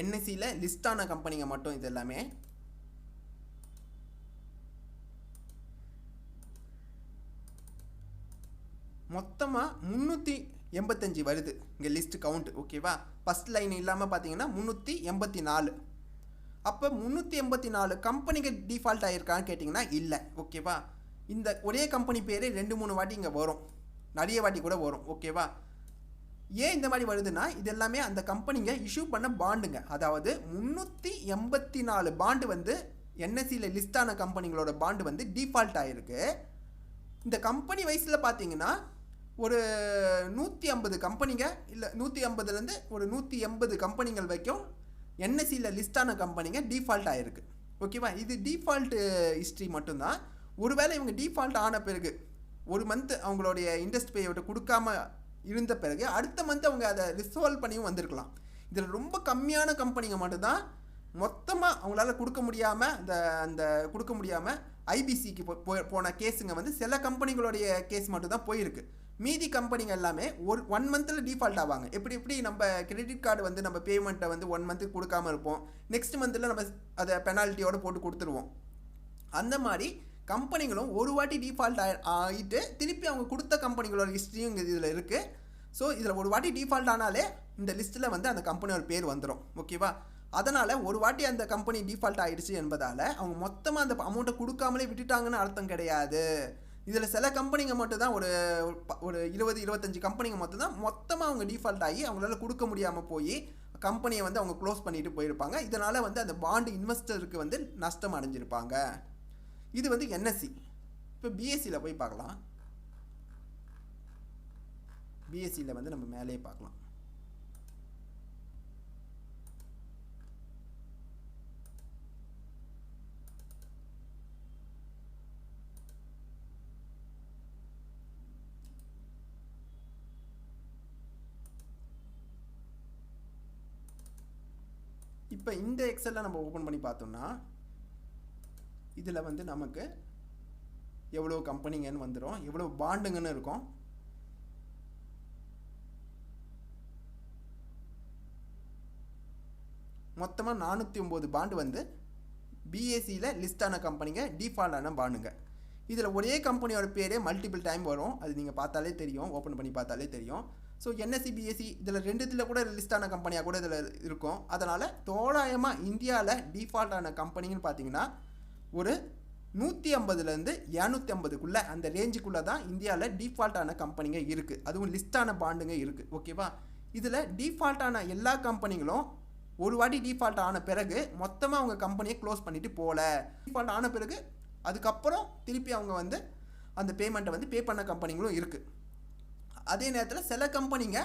என்எஸ்சியில் லிஸ்டான கம்பெனிங்க மட்டும் இது எல்லாமே. மொத்தமாக 385 வருது இங்கே லிஸ்ட் கவுண்ட். ஓகேவா? ஃபஸ்ட் லைன் இல்லாமல் பார்த்தீங்கன்னா 384. அப்போ 384 கம்பெனிக்கு டிஃபால்ட் ஆகிருக்கான்னு கேட்டிங்கன்னா இல்லை. ஓகேவா? இந்த ஒரே கம்பெனி பேர் 2-3 வாட்டி இங்கே வரும், நிறைய வாட்டி கூட வரும். ஓகேவா? ஏன் இந்த மாதிரி வருதுன்னா இது எல்லாமே அந்த கம்பெனிங்க இஷ்யூ பண்ண பாண்டுங்க. அதாவது 384 பாண்டு வந்து என்எஸ்சியில் லிஸ்டான கம்பெனிகளோட பாண்டு வந்து டிஃபால்ட் ஆகிருக்கு. இந்த கம்பெனி வயசில் பார்த்தீங்கன்னா ஒரு 150 கம்பெனிங்க இல்லை 150லேருந்து ஒரு 180 கம்பெனிகள் வரைக்கும் என்எஸ்சியில் லிஸ்டான கம்பெனிங்க டிஃபால்ட் ஆகிருக்கு. ஓகேவா? இது டிஃபால்ட்டு ஹிஸ்ட்ரி மட்டும்தான். ஒருவேளை இவங்க டிஃபால்ட் ஆன பிறகு ஒரு மந்த் அவங்களுடைய இன்ட்ரெஸ்ட் பேயோட கொடுக்காம இருந்த பிறகு அடுத்த மந்த் அவங்க அதை ரிசால்வ் பண்ணியும் வந்திருக்கலாம். இதில் ரொம்ப கம்மியான கம்பெனிங்க மட்டும்தான் மொத்தமாக அவங்களால கொடுக்க முடியாமல் ஐபிசிக்கு போன கேஸுங்க வந்து சில கம்பெனிகளுடைய கேஸ் மட்டும்தான் போயிருக்கு. மீதி கம்பெனிங்க எல்லாமே ஒரு 1 மந்தில் டிஃபால்ட் ஆவாங்க. எப்படி நம்ம கிரெடிட் கார்டு வந்து நம்ம பேமெண்ட்டை வந்து 1 மந்த்துக்கு கொடுக்காமல் இருப்போம், நெக்ஸ்ட் மந்தில் நம்ம அதை பெனால்ட்டியோடு போட்டு கொடுத்துருவோம். அந்த மாதிரி கம்பெனிகளும் ஒரு வாட்டி டிஃபால்ட் ஆகிட்டு திருப்பி அவங்க கொடுத்த கம்பெனிகளோட ஹிஸ்ட்ரியும் இங்கே இதில் இருக்குது. ஸோ இதில் ஒரு வாட்டி டிஃபால்ட் ஆனாலே இந்த லிஸ்ட்டில் வந்து அந்த கம்பெனியோட பேர் வந்துடும். ஓகேவா? அதனால் ஒரு வாட்டி அந்த கம்பெனி டிஃபால்ட் ஆகிடுச்சு என்பதால் அவங்க மொத்தமாக அந்த அமௌண்ட்டை கொடுக்காமலே விட்டுட்டாங்கன்னு அர்த்தம் கிடையாது. இதில் சில கம்பெனிங்க மட்டும் தான் ஒரு 20-25 கம்பெனிங்க மட்டும்தான் மொத்தமாக அவங்க டிஃபால்ட் ஆகி அவங்களால கொடுக்க முடியாமல் போய் கம்பெனியை வந்து அவங்க க்ளோஸ் பண்ணிட்டு போயிருப்பாங்க. இதனால் வந்து அந்த பாண்டு இன்வெஸ்டருக்கு வந்து நஷ்டம் அடைஞ்சிருப்பாங்க. இது வந்து என்எஸ்சி. இப்போ பிஎஸ்சியில் போய் பார்க்கலாம். பிஎஸ்சியில் வந்து நம்ம மேலே பார்க்கலாம். இப்போ இந்த எக்ஸலில் நம்ம ஓப்பன் பண்ணி பார்த்தோம்னா இதில் வந்து நமக்கு எவ்வளோ கம்பெனிங்கன்னு வந்துடும், எவ்வளோ பாண்டுங்கன்னு இருக்கும். மொத்தமாக 409 பாண்டு வந்து பிஎஸ்சியில் லிஸ்டான கம்பெனிங்க டிஃபால்ட்டான பாண்டுங்க. இதில் ஒரே கம்பெனியோட பேரே மல்டிபிள் டைம் வரும். அது நீங்கள் பார்த்தாலே தெரியும், ஓப்பன் பண்ணி பார்த்தாலே தெரியும். ஸோ என்எஸ்சி பிஎஸ்சி இதில் ரெண்டுத்தில் கூட லிஸ்டான கம்பெனியாக கூட இதில் இருக்கும். அதனால் தோராயமாக இந்தியாவில் டிஃபால்ட்டான கம்பெனின்னு பார்த்தீங்கன்னா ஒரு 150லேருந்து 250க்குள்ளே அந்த ரேஞ்சுக்குள்ளே தான் இந்தியாவில் டிஃபால்ட்டான கம்பெனிங்க இருக்குது. அதுவும் லிஸ்டான பாண்டுங்க இருக்குது. ஓகேவா? இதில் டிஃபால்ட்டான எல்லா கம்பெனிகளும் ஒரு வாட்டி டிஃபால்ட் ஆன பிறகு மொத்தமாக அவங்க கம்பெனியை க்ளோஸ் பண்ணிவிட்டு போகல. டிஃபால்ட் ஆன பிறகு அதுக்கப்புறம் திருப்பி அவங்க வந்து அந்த பேமெண்ட்டை வந்து பே பண்ண கம்பெனிகளும் இருக்குது. அதே நேரத்தில் சில கம்பெனிங்க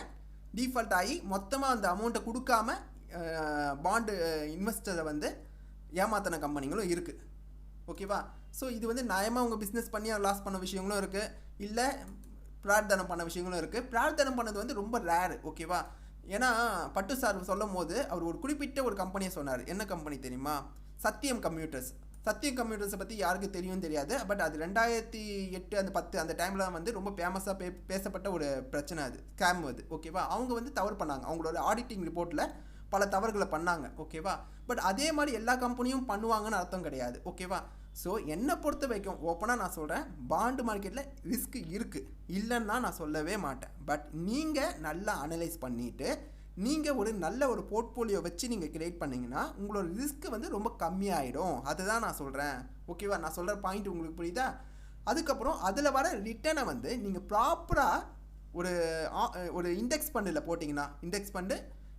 டிஃபால்ட் ஆகி மொத்தமாக அந்த அமௌண்ட்டை கொடுக்காம பாண்டு இன்வெஸ்டரை வந்து ஏமாத்தின கம்பெனிகளும் இருக்குது. ஓகேவா? ஸோ இது வந்து நியாயமாக அவங்க பிஸ்னஸ் பண்ணி லாஸ் பண்ண விஷயங்களும் இருக்குது, இல்லை பிரார்த்தனம் பண்ண விஷயங்களும் இருக்குது. பிரார்த்தனம் பண்ணது வந்து ரொம்ப ரேரு. ஓகேவா? ஏன்னா பட்டு சார் சொல்லும் போது அவர் ஒரு குறிப்பிட்ட ஒரு கம்பெனியை சொன்னார். என்ன கம்பெனி தெரியுமா? சத்தியம் கம்ப்யூட்டர்ஸை பற்றி யாருக்கு தெரியும் தெரியாது. பட் அது 2008 அந்த 10 அந்த டைமில் வந்து ரொம்ப ஃபேமஸாக பேசப்பட்ட ஒரு பிரச்சனை, அது ஸ்கேம் அது. ஓகேவா, அவங்க வந்து தவறு பண்ணாங்க, அவங்களோட ஆடிட்டிங் ரிப்போர்ட்டில் பல தவறுகளை பண்ணாங்க. ஓகேவா, பட் அதே மாதிரி எல்லா கம்பெனியும் பண்ணுவாங்கன்னு அர்த்தம் கிடையாது. ஓகேவா, ஸோ என்னை பொறுத்த வரைக்கும் ஓப்பனாக நான் சொல்கிறேன், பாண்டு மார்க்கெட்டில் ரிஸ்க் இருக்குது, இல்லைன்னா நான் சொல்லவே மாட்டேன். பட் நீங்கள் நல்லா அனலைஸ் பண்ணிவிட்டு நீங்கள் ஒரு நல்ல ஒரு போர்ட்ஃபோலியோ வச்சு நீங்கள் கிரியேட் பண்ணிங்கன்னா உங்களோட ரிஸ்க் வந்து ரொம்ப கம்மியாயிடும். அதுதான் நான் சொல்கிறேன். ஓகேவா, நான் சொல்கிற பாயிண்ட் உங்களுக்கு புரியுதா? அதுக்கப்புறம் அதில் வர ரிட்டர்னை வந்து நீங்கள் ப்ராப்பராக ஒரு இண்டெக்ஸ் ஃபண்டில் போட்டிங்கன்னா, இண்டெக்ஸ் ஃபண்டு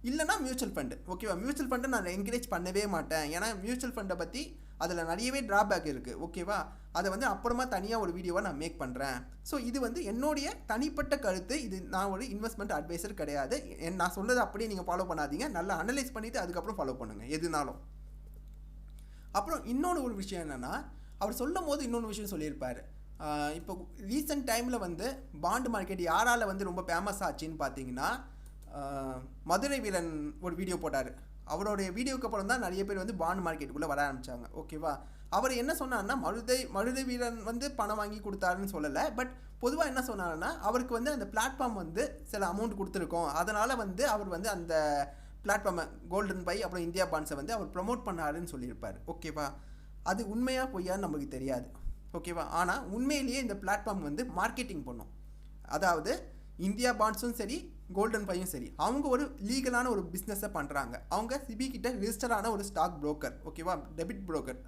இல்லைனா மியூச்சுவல் ஃபண்டு. ஓகேவா, மியூச்சுவல் ஃபண்டை நான் என்கரேஜ் பண்ணவே மாட்டேன். ஏன்னா மியூச்சுவல் ஃபண்டை பற்றி அதில் நிறையவே ட்ராபேக் இருக்குது. ஓகேவா, அதை வந்து அப்புறமா தனியாக ஒரு வீடியோவை நான் மேக் பண்ணுறேன். ஸோ இது வந்து என்னுடைய தனிப்பட்ட கருத்து. இது நான் ஒரு இன்வெஸ்ட்மெண்ட் அட்வைசர் கிடையாது. நான் சொல்கிறது அப்படியே நீங்கள் ஃபாலோ பண்ணாதீங்க. நல்லா அனலைஸ் பண்ணிவிட்டு அதுக்கப்புறம் ஃபாலோ பண்ணுங்கள் எதுனாலும். அப்புறம் இன்னொன்று ஒரு விஷயம் என்னென்னா, அவர் சொல்லும் போது இன்னொன்று விஷயம் சொல்லியிருப்பார். இப்போ ரீசெண்ட் டைமில் வந்து பாண்டு மார்க்கெட் யாரால் வந்து ரொம்ப ஃபேமஸ் ஆச்சுன்னு பார்த்தீங்கன்னா, மதுரை வீரன் ஒரு வீடியோ போட்டார். அவருடைய வீடியோக்கு அப்புறம் தான் நிறைய பேர் வந்து பாண்ட் மார்க்கெட்டுக்குள்ளே வர ஆரம்பித்தாங்க. ஓகேவா, அவர் என்ன சொன்னார்னா, மதுரை வீரன் வந்து பணம் வாங்கி கொடுத்தாருன்னு சொல்லலை. பட் பொதுவாக என்ன சொன்னார்னா, அவருக்கு வந்து அந்த பிளாட்ஃபார்ம் வந்து சில அமௌண்ட் கொடுத்துருக்கோம், அதனால் வந்து அவர் வந்து அந்த பிளாட்ஃபார்மை கோல்டன் பை அப்புறம் இந்தியா பாண்ட்ஸை வந்து அவர் ப்ரொமோட் பண்ணாருன்னு சொல்லியிருப்பார். ஓகேவா, அது உண்மையாக பொய்யான்னு நமக்கு தெரியாது. ஓகேவா, ஆனால் உண்மையிலேயே இந்த பிளாட்ஃபார்ம் வந்து மார்க்கெட்டிங் பண்ணும். அதாவது இந்தியா பாண்ட்ஸும் சரி கோல்டன் பையும் சரி, அவங்க ஒரு லீகலான ஒரு பிஸ்னஸை பண்ணுறாங்க. அவங்க சிபி கிட்ட ரிஜிஸ்டரான ஒரு ஸ்டாக் புரோக்கர். ஓகேவா, டெபிட் புரோக்கர்,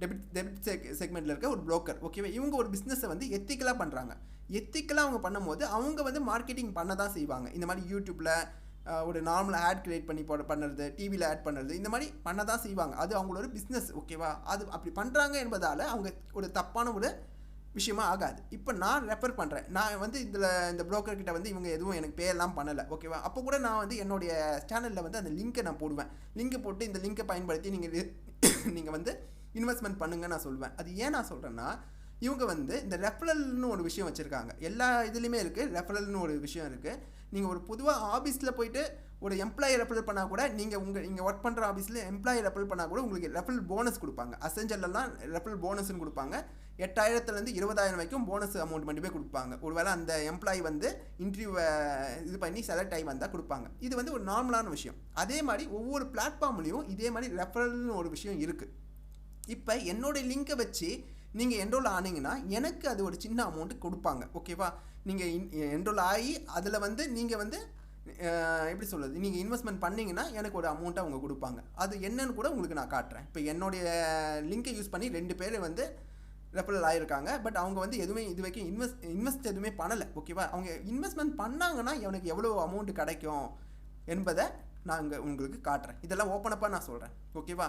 டெபிட் செக்மெண்ட்டில் இருக்க ஒரு புரோக்கர். ஓகேவா, இவங்க ஒரு பிஸ்னஸை வந்து எத்திக்கலாக பண்ணுறாங்க. எத்திக்கலாக அவங்க பண்ணும்போது அவங்க வந்து மார்க்கெட்டிங் பண்ண தான் செய்வாங்க. இந்த மாதிரி யூடியூப்பில் ஒரு நார்மல் ஆட் கிரியேட் பண்ணி பண்ணுறது, டிவியில் ஆட் பண்ணுறது, இந்த மாதிரி பண்ண தான் செய்வாங்க. அது அவங்களோட பிஸ்னஸ். ஓகேவா, அது அப்படி பண்ணுறாங்க என்பதால் அவங்க ஒரு தப்பான ஒரு விஷயமா ஆகாது. இப்போ நான் ரெஃபர் பண்ணுறேன், நான் வந்து இந்த புரோக்கர்கிட்ட வந்து இவங்க எதுவும் எனக்கு பேரெல்லாம் பண்ணலை. ஓகேவா, அப்போ கூட நான் வந்து என்னுடைய சேனலில் வந்து அந்த லிங்க்கை நான் போடுவேன். லிங்க்கை போட்டு இந்த லிங்க்கை பயன்படுத்தி நீங்கள் வந்து இன்வெஸ்ட்மெண்ட் பண்ணுங்க நான் சொல்லுவேன். அது ஏன் நான் சொல்கிறேன்னா, இவங்க வந்து இந்த ரெஃபரல்னு ஒரு விஷயம் வச்சுருக்காங்க. எல்லா இதுலேயுமே இருக்குது ரெஃபரல்னு ஒரு விஷயம் இருக்குது. நீங்கள் ஒரு பொதுவாக ஆஃபீஸில் போயிட்டு ஒரு எம்ப்ளாயி ரெஃபரல் பண்ணால் கூட, நீங்கள் ஒர்க் பண்ணுற ஆஃபீஸில் எம்ப்ளாயி ரெஃபரல் பண்ணால் கூட உங்களுக்கு ரெஃபரல் போனஸ் கொடுப்பாங்க. அசென்ஜர்லாம் ரெஃபரல் போனஸ்ன்னு கொடுப்பாங்க. 8,000 20,000 வரைக்கும் போனஸ் அமௌண்ட் மட்டுமே கொடுப்பாங்க. ஒருவேளை அந்த எம்ப்ளாயி வந்து இன்டர்வியூவை இது பண்ணி செலக்ட் ஆகி வந்தால் கொடுப்பாங்க. இது வந்து ஒரு நார்மலான விஷயம். அதே மாதிரி ஒவ்வொரு பிளாட்ஃபார்ம்லேயும் இதே மாதிரி ரெஃபரல்னு ஒரு விஷயம் இருக்குது. இப்போ என்னோடய லிங்கை வச்சு நீங்கள் என்ரோல் ஆனீங்கன்னா எனக்கு அது ஒரு சின்ன அமௌண்ட்டு கொடுப்பாங்க. ஓகேவா, நீங்கள் என்ரோல் ஆகி அதில் வந்து நீங்கள் வந்து எப்படி சொல்கிறது, நீங்கள் இன்வெஸ்ட்மெண்ட் பண்ணிங்கன்னா எனக்கு ஒரு அமௌண்ட்டை அவங்க கொடுப்பாங்க. அது என்னன்னு கூட உங்களுக்கு நான் காட்டுறேன். இப்போ என்னுடைய லிங்கை யூஸ் பண்ணி 2 பேர் வந்து ரெஃபரல் ஆகிருக்காங்க. பட் அவங்க வந்து எதுவுமே இது வரைக்கும் இன்வெஸ்ட் எதுவுமே பண்ணலை. ஓகேவா, அவங்க இன்வெஸ்ட்மெண்ட் பண்ணாங்கன்னா எனக்கு எவ்வளோ அமௌண்ட்டு கிடைக்கும் என்பதை நான் உங்களுக்கு காட்டுறேன். இதெல்லாம் ஓப்பனப்பாக நான் சொல்கிறேன். ஓகேவா,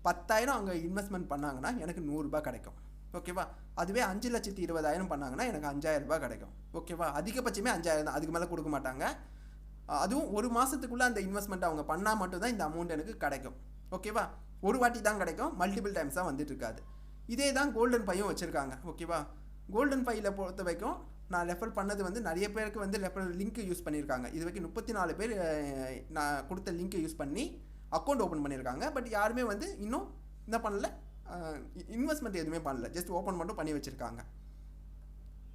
10,000 அவங்க இன்வெஸ்ட்மெண்ட் பண்ணாங்கன்னா எனக்கு 100 ரூபாய் கிடைக்கும். ஓகேவா, அதுவே 5,20,000 பண்ணாங்கன்னா எனக்கு 5,000 ரூபாய் கிடைக்கும். ஓகேவா, அதிகபட்சமே 5,000 தான், அதுக்கு மேலே கொடுக்க மாட்டாங்க. அதுவும் ஒரு மாதத்துக்குள்ளே அந்த இன்வெஸ்ட்மெண்ட் அவங்க பண்ணால் மட்டும்தான் இந்த அமௌண்ட் எனக்கு கிடைக்கும். ஓகேவா, ஒரு வாட்டி தான் கிடைக்கும், மல்டிபிள் டைம்ஸ் தான் வந்துட்டு இருக்காது. இதே தான் கோல்டன் பையும் வச்சுருக்காங்க. ஓகேவா, கோல்டன் பையில் பொறுத்த வரைக்கும் நான் ரெஃபர் பண்ணது வந்து நிறைய பேருக்கு வந்து ரெஃபரல் லிங்க் யூஸ் பண்ணியிருக்காங்க. இது வரைக்கும் 34 பேர் நான் கொடுத்த லிங்க்கை யூஸ் பண்ணி அக்கௌண்ட் ஓப்பன் பண்ணியிருக்காங்க. பட் யாருமே வந்து இன்னும் என்ன பண்ணல, இன்வெஸ்ட்மெண்ட் எதுவுமே பண்ணல, ஜஸ்ட் ஓப்பன் மட்டும் பண்ணி வச்சுருக்காங்க.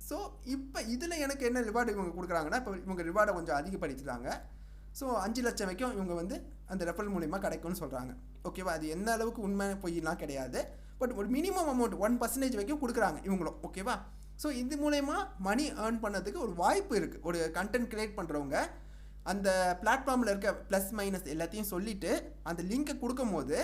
ஸோ இப்போ இதில் எனக்கு என்ன ரிவார்டு இவங்க கொடுக்குறாங்கன்னா, இப்போ இவங்க ரிவார்டை கொஞ்சம் அதிகப்படுத்திட்டாங்க. ஸோ 5 லட்சம் வரைக்கும் இவங்க வந்து அந்த ரெஃபரல் மூலிமா கிடைக்கும்னு சொல்கிறாங்க. ஓகேவா, அது எந்த அளவுக்கு உண்மை பொய்லாம் கிடையாது. பட் ஒரு மினிமம் அமௌண்ட் 1% வரைக்கும் கொடுக்குறாங்க இவங்களும். ஓகேவா, ஸோ இது மூலயமா மணி ஏர்ன் பண்ணதுக்கு ஒரு வாய்ப்பு இருக்குது. ஒரு கண்டென்ட் க்ரியேட் பண்ணுறவங்க அந்த பிளாட்ஃபார்மில் இருக்க ப்ளஸ் மைனஸ் எல்லாத்தையும் சொல்லிவிட்டு அந்த லிங்க்கை கொடுக்கும் போது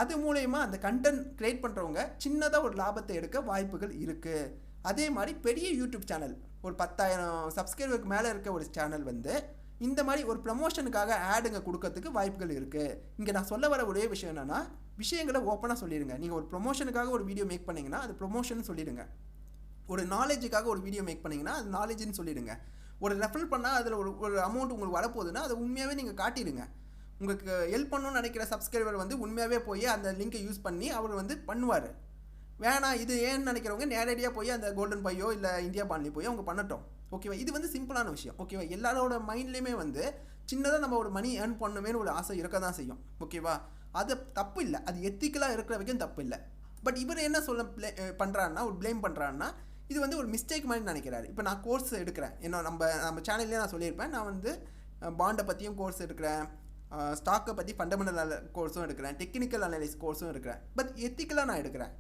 அது மூலயமா அந்த கண்டென்ட் க்ரியேட் பண்ணுறவங்க சின்னதாக ஒரு லாபத்தை எடுக்க வாய்ப்புகள் இருக்குது. அதே மாதிரி பெரிய யூடியூப் சேனல் ஒரு 10,000 சப்ஸ்கிரைபருக்கு மேலே இருக்க ஒரு சேனல் வந்து இந்த மாதிரி ஒரு ப்ரமோஷனுக்காக ஆடுங்க கொடுக்கறதுக்கு வாய்ப்புகள் இருக்குது. இங்கே நான் சொல்ல வர ஒரே விஷயம் என்னென்னா, விஷயங்களை ஓப்பனாக சொல்லிடுங்க. நீங்கள் ஒரு ப்ரொமோஷனுக்காக ஒரு வீடியோ மேக் பண்ணிங்கன்னா அது ப்ரொமோஷன் சொல்லிடுங்க. ஒரு நாலேஜுக்காக ஒரு வீடியோ மேக் பண்ணிங்கன்னா அது நாலேஜுன்னு சொல்லிடுங்க. ஒரு ரெஃபரல் பண்ணால் அதில் ஒரு அமௌண்ட் உங்களுக்கு வரப்போகுதுன்னா அதை உண்மையாகவே நீங்கள் காட்டிடுங்க. உங்களுக்கு ஹெல்ப் பண்ணணும்னு நினைக்கிற சப்ஸ்கிரைபர் வந்து உண்மையாகவே போய் அந்த லிங்கை யூஸ் பண்ணி அவர் வந்து பண்ணுவார். வேணாம் இது ஏன்னு நினைக்கிறவங்க நேரடியாக போய் அந்த கோல்டன் பையோ இல்லை இந்தியா பாண்ட்லேயோ போய் அவங்க பண்ணட்டும். ஓகேவா, இது வந்து சிம்பிளான விஷயம். ஓகேவா, எல்லாரோட மைண்ட்லேயுமே வந்து சின்னதாக நம்ம ஒரு மணி ஏர்ன் பண்ணுமேனு ஒரு ஆசை இருக்க தான் செய்யும். ஓகேவா, அது தப்பு இல்லை, அது எத்திக்கலாக இருக்கிற வரைக்கும் தப்பு இல்லை. பட் இவர் என்ன பண்ணுறாருன்னா ஒரு ப்ளேம் பண்ணுறாருன்னா இது வந்து ஒரு மிஸ்டேக் மாதிரி நினைக்கிறாரு. இப்போ நான் கோர்ஸ் எடுக்கிறேன், நம்ம சேனல்லேயே நான் சொல்லியிருப்பேன், நான் வந்து பாண்டை பற்றியும் கோர்ஸ் எடுக்கிறேன், ஸ்டாக்கை பற்றி ஃபண்டமெண்டல் கோர்ஸும் எடுக்கிறேன், டெக்னிக்கல் அனலைஸ் கோர்ஸும் எடுக்கிறேன். பட் எத்திக்கலாக நான் எடுக்கிறேன்.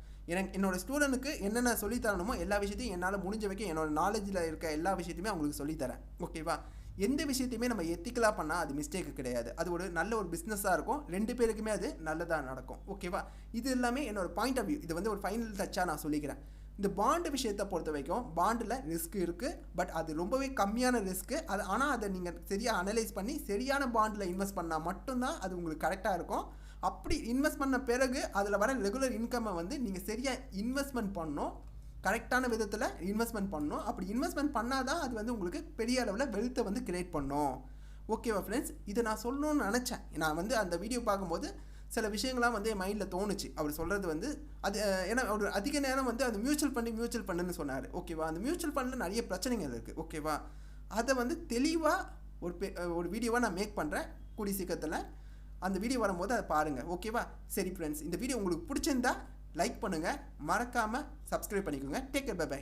என்னோடய ஸ்டூடெண்ட்டுக்கு என்னென்ன சொல்லித்தரணுமோ எல்லா விஷயத்தையும் என்னால் முடிஞ்ச வரைக்கும் என்னோட நாலேஜில் இருக்க எல்லா விஷயத்தையுமே அவங்களுக்கு சொல்லித்தரேன். ஓகேவா? எந்த விஷயத்தையுமே நம்ம எத்திக்கலாக பண்ணால் அது மிஸ்டேக்கு கிடையாது, அது ஒரு நல்ல ஒரு பிஸ்னஸாக இருக்கும், 2 பேருக்குமே அது நல்லதாக நடக்கும். ஓகேவா? இது எல்லாமே என்னோடய பாயிண்ட் ஆஃப் வியூ. இது வந்து ஒரு ஃபைனல் டச்சாக நான் சொல்லிக்கிறேன். இந்த பாண்டு விஷயத்தை பொறுத்த வரைக்கும் பாண்டில் ரிஸ்க் இருக்குது, பட் அது ரொம்பவே கம்மியான ரிஸ்க்கு. ஆனால் அதை நீங்கள் சரியாக அனலைஸ் பண்ணி சரியான பாண்டில் இன்வெஸ்ட் பண்ணால் மட்டும்தான் அது உங்களுக்கு கரெக்டாக இருக்கும். அப்படி இன்வெஸ்ட் பண்ண பிறகு அதில் வர ரெகுலர் இன்கம்மை வந்து நீங்கள் சரியாக இன்வெஸ்ட்மெண்ட் பண்ணணும், கரெக்டான விதத்தில் இன்வெஸ்ட்மெண்ட் பண்ணணும். அப்படி இன்வெஸ்ட்மெண்ட் பண்ணால் தான் அது வந்து உங்களுக்கு பெரிய அளவில் வெல்த்தை வந்து கிரியேட் பண்ணும். ஓகேவா ஃப்ரெண்ட்ஸ்? இதை நான் சொல்லணும்னு நினச்சேன். நான் வந்து அந்த வீடியோ பார்க்கும்போது சில விஷயங்கள்லாம் வந்து என் மைண்டில் தோணுச்சு. அவர் சொல்கிறது வந்து அது ஏன்னா அவர் அதிக நேரம் வந்து அந்த மியூச்சுவல் ஃபண்டுன்னு சொன்னார். ஓகேவா? அந்த மியூச்சுவல் ஃபண்டில் நிறைய பிரச்சனைகள் இருக்குது. ஓகேவா? அதை வந்து தெளிவாக ஒரு வீடியோவாக நான் மேக் பண்ணுறேன் கூடிய சீக்கிரத்தில். அந்த வீடியோ வரும்போது அதை பாருங்கள். ஓகேவா? சரி ஃப்ரெண்ட்ஸ், இந்த வீடியோ உங்களுக்கு பிடிச்சிருந்தா லைக் பண்ணுங்கள், மறக்காமல் சப்ஸ்கிரைப் பண்ணிக்கோங்க. Take care, bye by.